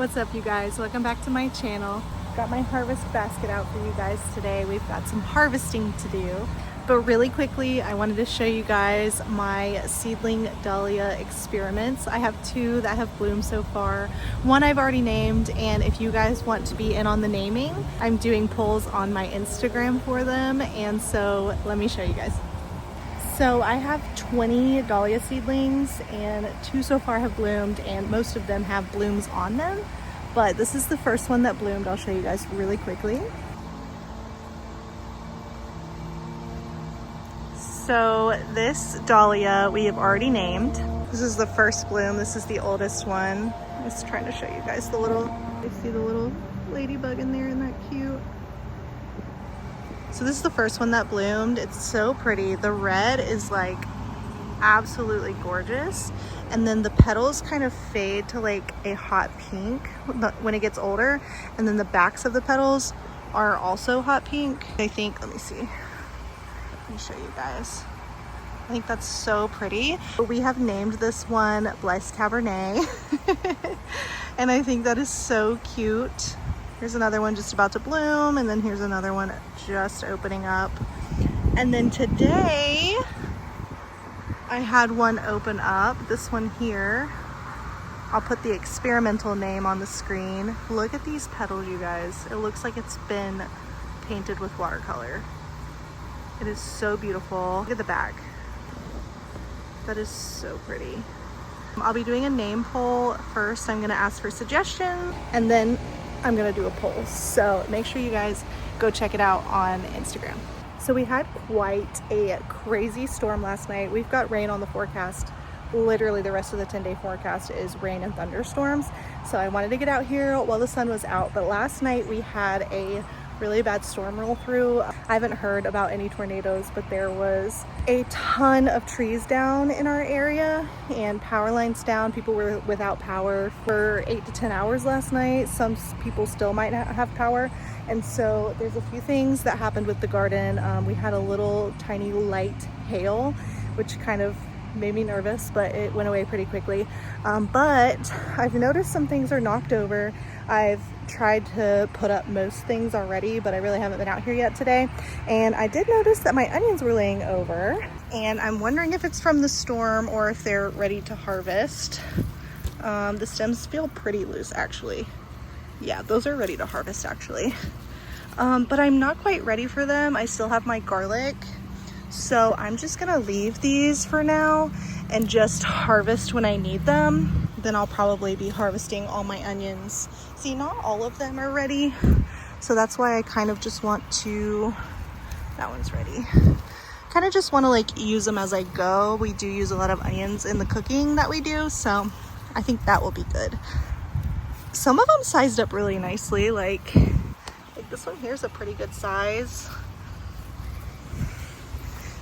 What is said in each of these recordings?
What's up, you guys? Welcome back to my channel. Got my harvest basket out for you guys today. We've got some harvesting to do, but really quickly I wanted to show you guys my seedling dahlia experiments. I have two that have bloomed so far. One I've already named, and if you guys want to be in on the naming, I'm doing polls on my Instagram for them, and so let me show you guys. So I have 20 dahlia seedlings and two so far have bloomed, and most of them have blooms on them. But this is the first one that bloomed. I'll show you guys really quickly. So this dahlia we have already named. This is the first bloom. This is the oldest one. I'm just trying to show you guys the little, you see the little ladybug in there, isn't that cute? So this is the first one that bloomed. It's so pretty. The red is like absolutely gorgeous. And then the petals kind of fade to like a hot pink when it gets older. And then the backs of the petals are also hot pink. I think, let me see. Let me show you guys. I think that's so pretty. We have named this one Blessed Cabernet. And I think that is so cute. Here's another one just about to bloom, and then here's another one just opening up. And then today, I had one open up, this one here. I'll put the experimental name on the screen. Look at these petals, you guys. It looks like it's been painted with watercolor. It is so beautiful. Look at the back. That is so pretty. I'll be doing a name poll first. I'm gonna ask for suggestions, and then I'm gonna do a poll, so make sure you guys go check it out on Instagram. So we had quite a crazy storm last night. We've got rain on the forecast. Literally the rest of the 10-day forecast is rain and thunderstorms. So I wanted to get out here while the sun was out, but last night we had a really bad storm roll through. I haven't heard about any tornadoes, but there was a ton of trees down in our area and power lines down. People were without power for 8 to 10 hours last night. Some people still might have power. And so there's a few things that happened with the garden. We had a little tiny light hail, which kind of made me nervous, but it went away pretty quickly. But I've noticed some things are knocked over. I've tried to put up most things already, but I really haven't been out here yet today. And I did notice that my onions were laying over, and I'm wondering if it's from the storm or if they're ready to harvest. The stems feel pretty loose, actually. Yeah, those are ready to harvest, actually. But I'm not quite ready for them. I still have my garlic. So I'm just gonna leave these for now and just harvest when I need them. Then I'll probably be harvesting all my onions. See, not all of them are ready. So that's why I kind of just want to, that one's ready. Kind of just want to like use them as I go. We do use a lot of onions in the cooking that we do, so I think that will be good. Some of them sized up really nicely. Like this one here is a pretty good size.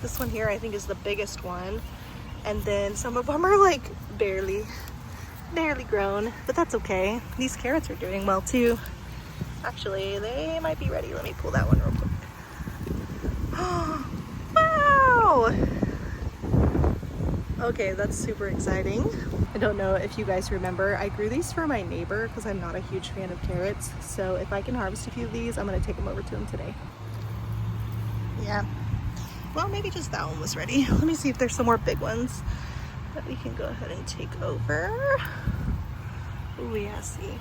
This one here I think is the biggest one. And then some of them are like barely grown, but that's okay. These carrots are doing well too. Actually, they might be ready. Let me pull that one real quick. Wow! Okay, that's super exciting. I don't know if you guys remember, I grew these for my neighbor because I'm not a huge fan of carrots. So if I can harvest a few of these, I'm gonna take them over to him today. Yeah. Well, maybe just that one was ready. Let me see if there's some more big ones that we can go ahead and take over. Oh yeah, see.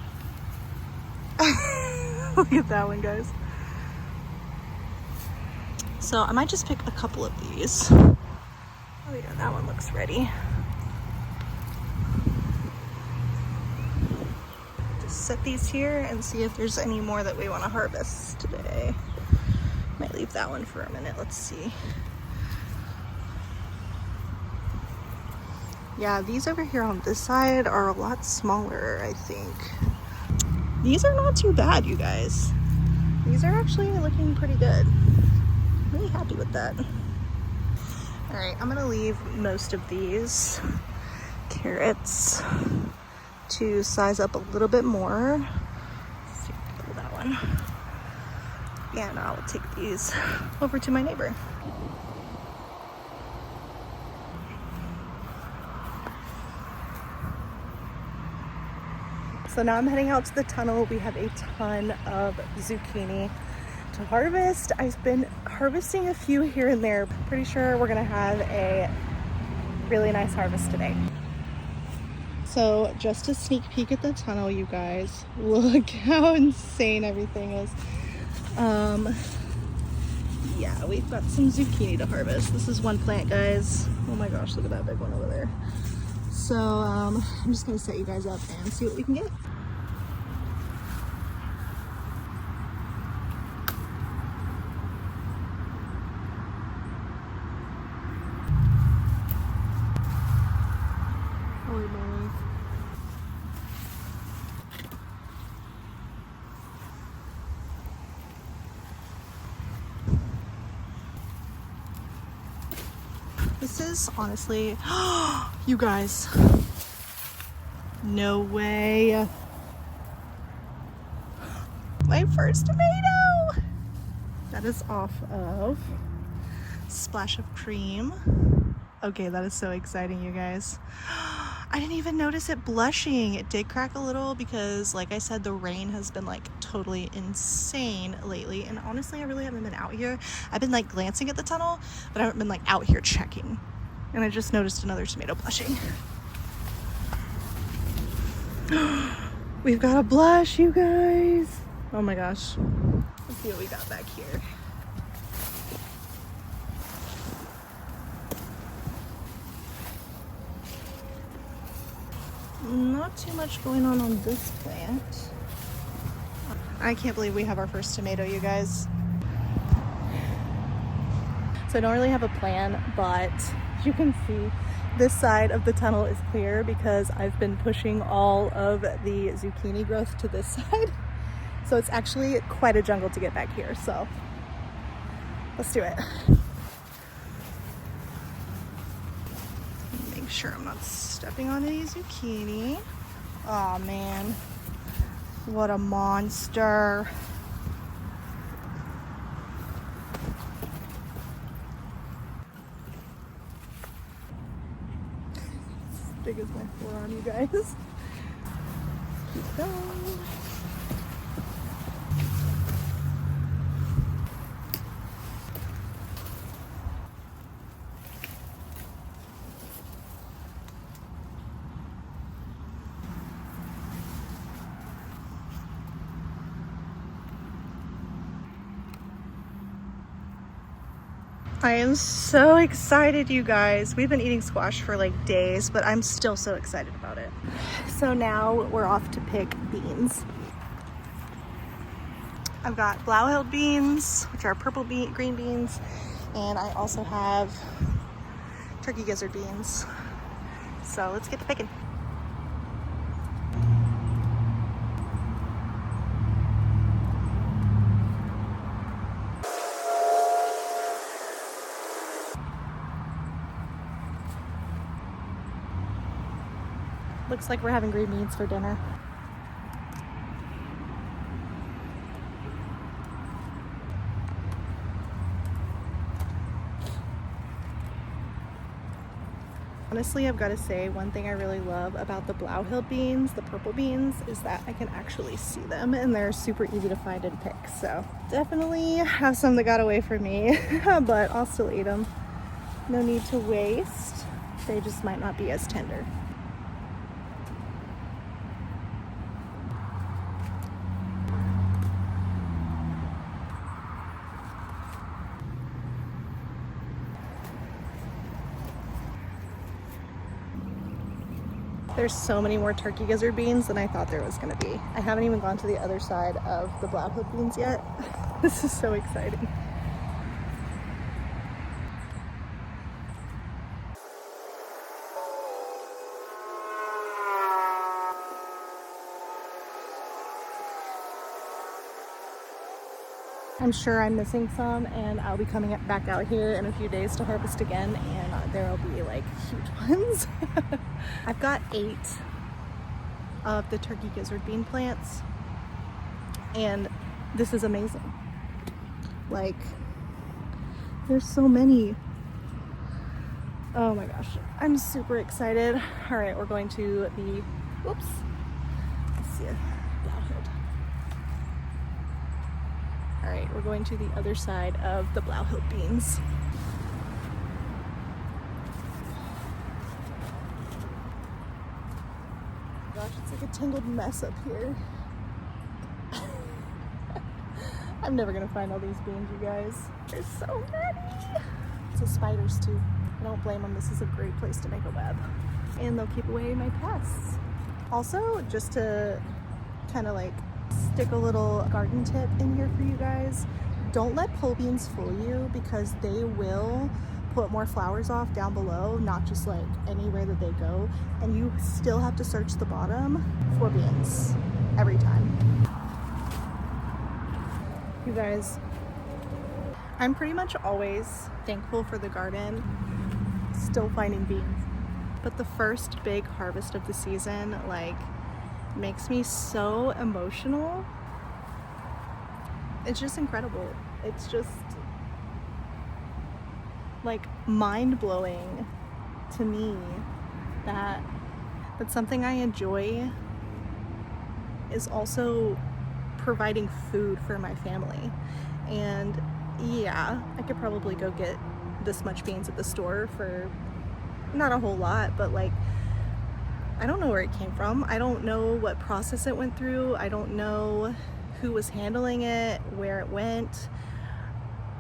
Look at that one, guys. So I might just pick a couple of these. Oh yeah, that one looks ready. Just set these here and see if there's any more that we want to harvest today. Might leave that one for a minute. Let's see. Yeah, these over here on this side are a lot smaller, I think. These are not too bad, you guys. These are actually looking pretty good. Really happy with that. All right, I'm gonna leave most of these carrots to size up a little bit more. Let's see if I can pull that one. And I will take these over to my neighbor. So now I'm heading out to the tunnel. We have a ton of zucchini to harvest. I've been harvesting a few here and there. Pretty sure we're gonna have a really nice harvest today. So just a sneak peek at the tunnel, you guys. Look how insane everything is. Yeah, we've got some zucchini to harvest. This is one plant, guys. Oh my gosh, look at that big one over there. So I'm just gonna set you guys up and see what we can get. Holy moly. This is honestly, you guys, no way. My first tomato. That is off of Splash of Cream. Okay, that is so exciting, you guys. I didn't even notice it blushing. It did crack a little because, like I said, the rain has been like totally insane lately. And honestly, I really haven't been out here. I've been like glancing at the tunnel, but I haven't been like out here checking. And I just noticed another tomato blushing. We've got a blush, you guys. Oh my gosh. Let's see what we got back here. Not too much going on this plant. I can't believe we have our first tomato, you guys. So I don't really have a plan, but you can see this side of the tunnel is clear because I've been pushing all of the zucchini growth to this side. So it's actually quite a jungle to get back here. So let's do it. Make sure I'm not stepping on any zucchini. Oh man, what a monster. As big as my forearm, you guys. Keep going. I am so excited, you guys. We've been eating squash for like days, but I'm still so excited about it. So now we're off to pick beans. I've got Blauhild beans, which are purple green beans, and I also have turkey gizzard beans. So let's get to picking. Looks like we're having green beans for dinner. Honestly, I've got to say, one thing I really love about the Blauhild beans, the purple beans, is that I can actually see them and they're super easy to find and pick. So definitely have some that got away from me, but I'll still eat them. No need to waste. They just might not be as tender. There's so many more turkey gizzard beans than I thought there was gonna be. I haven't even gone to the other side of the Blauhild beans yet. This is so exciting. I'm sure I'm missing some, and I'll be coming back out here in a few days to harvest again, and there will be like huge ones. I've got 8 of the turkey gizzard bean plants, and this is amazing. Like, there's so many. Oh my gosh, I'm super excited. All right, we're going to the, let's you that hood. All right, we're going to the other side of the Blauhild beans. Gosh, it's like a tangled mess up here. I'm never gonna find all these beans, you guys. There's so many. It's the spiders too. I don't blame them. This is a great place to make a web. And they'll keep away my pests. Also, just to kind of like stick a little garden tip in here for you guys, don't let pole beans fool you, because they will put more flowers off down below, not just like anywhere that they go, and you still have to search the bottom for beans every time. You guys, I'm pretty much always thankful for the garden, still finding beans, but the first big harvest of the season like makes me so emotional. It's just incredible. It's just like mind-blowing to me that something I enjoy is also providing food for my family. And yeah, I could probably go get this much beans at the store for not a whole lot, but like, I don't know where it came from. I don't know what process it went through. I don't know who was handling it, where it went.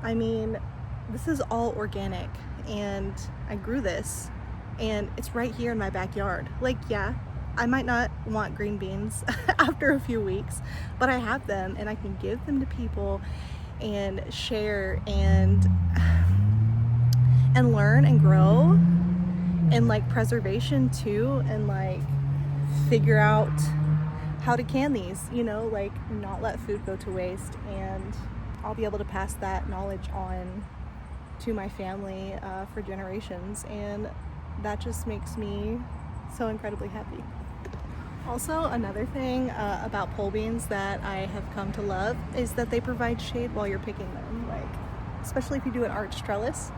I mean, this is all organic, and I grew this, and it's right here in my backyard. Like, yeah, I might not want green beans after a few weeks, but I have them, and I can give them to people and share and learn and grow, and like preservation too, and like figure out how to can these, you know, like not let food go to waste. And I'll be able to pass that knowledge on to my family for generations, and that just makes me so incredibly happy. Also, another thing about pole beans that I have come to love is that they provide shade while you're picking them. Like, especially if you do an arch trellis,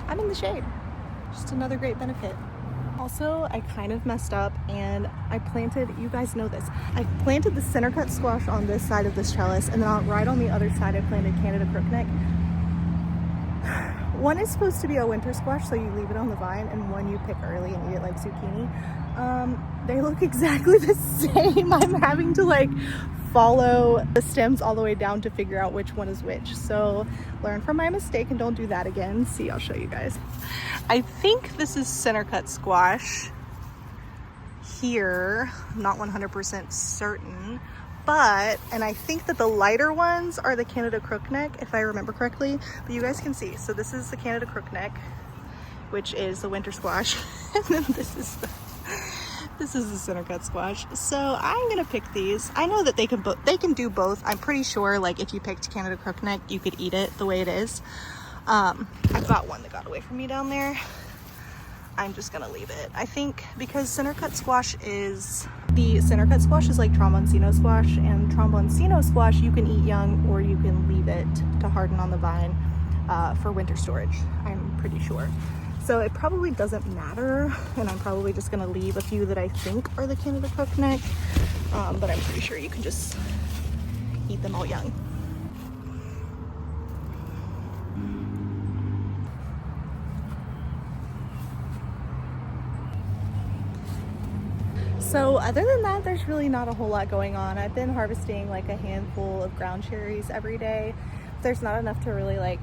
I'm in the shade. Just another great benefit. Also, I kind of messed up and I planted, you guys know this, I planted the center cut squash on this side of this trellis, and then right on the other side I planted Canada crookneck. One is supposed to be a winter squash, so you leave it on the vine, and one you pick early and eat it like zucchini. They look exactly the same. I'm having to like follow the stems all the way down to figure out which one is which. So learn from my mistake and don't do that again. See, I'll show you guys. I think this is center cut squash here. I'm not 100% certain, but, and I think that the lighter ones are the Canada crookneck, if I remember correctly, but you guys can see. So this is the Canada crookneck, which is the winter squash. And then this is the center cut squash. So I'm gonna pick these. I know that they can do both. I'm pretty sure like if you picked Canada crookneck, you could eat it the way it is. I've got one that got away from me down there. I'm just gonna leave it. I think because center cut squash is like tromboncino squash, and tromboncino squash you can eat young or you can leave it to harden on the vine for winter storage, I'm pretty sure. So it probably doesn't matter, and I'm probably just gonna leave a few that I think are the Canada crookneck, but I'm pretty sure you can just eat them all young. So other than that, there's really not a whole lot going on. I've been harvesting like a handful of ground cherries every day. There's not enough to really like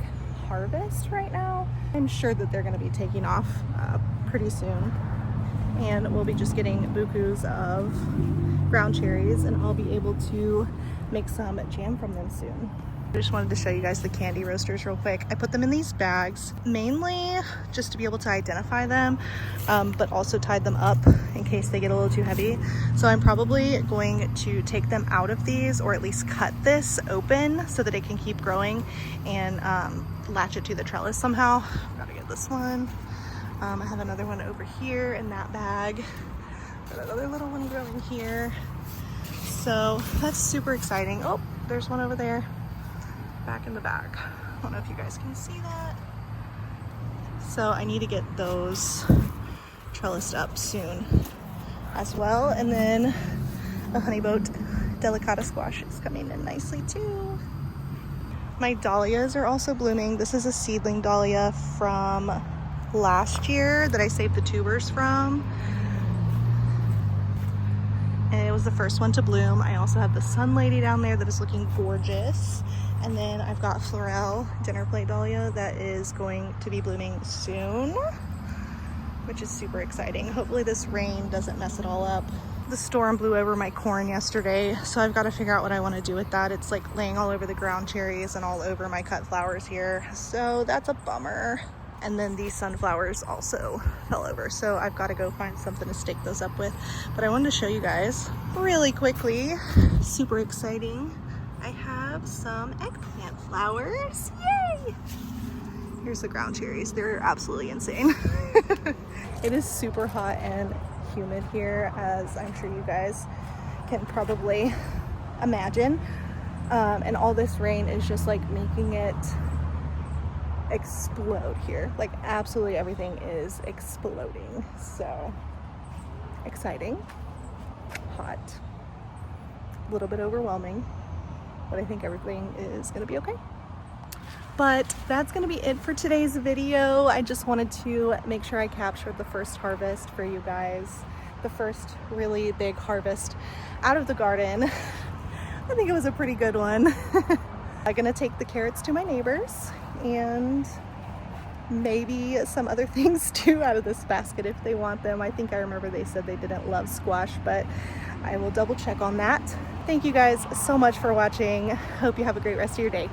harvest right now. I'm sure that they're going to be taking off pretty soon, and we'll be just getting bukus of ground cherries, and I'll be able to make some jam from them soon. I just wanted to show you guys the candy roasters real quick. I put them in these bags mainly just to be able to identify them, but also tied them up in case they get a little too heavy. So I'm probably going to take them out of these, or at least cut this open so that it can keep growing, and latch it to the trellis somehow. Gotta get this one. I have another one over here in that bag. Got another little one growing here. So that's super exciting. Oh, there's one over there. Back in the back. I don't know if you guys can see that. So I need to get those trellised up soon as well. And then The honeyboat delicata squash is coming in nicely too. My dahlias are also blooming. This is a seedling dahlia from last year that I saved the tubers from. And it was the first one to bloom. I also have the sun lady down there that is looking gorgeous. And then I've got Florel dinner plate dahlia that is going to be blooming soon, which is super exciting. Hopefully this rain doesn't mess it all up. The storm blew over my corn yesterday, so I've got to figure out what I want to do with that. It's like laying all over the ground cherries and all over my cut flowers here, so that's a bummer. And then these sunflowers also fell over, so I've got to go find something to stake those up with. But I wanted to show you guys really quickly, super exciting, I have some eggplant flowers. Yay! Here's the ground cherries. They're absolutely insane. It is super hot and humid here, as I'm sure you guys can probably imagine. And all this rain is just like making it explode here. Like absolutely everything is exploding. So exciting, hot, a little bit overwhelming, but I think everything is gonna be okay. But that's gonna be it for today's video. I just wanted to make sure I captured the first harvest for you guys. The first really big harvest out of the garden. I think it was a pretty good one. I'm gonna take the carrots to my neighbors and maybe some other things too out of this basket if they want them. I think I remember they said they didn't love squash, but I will double check on that. Thank you guys so much for watching. Hope you have a great rest of your day.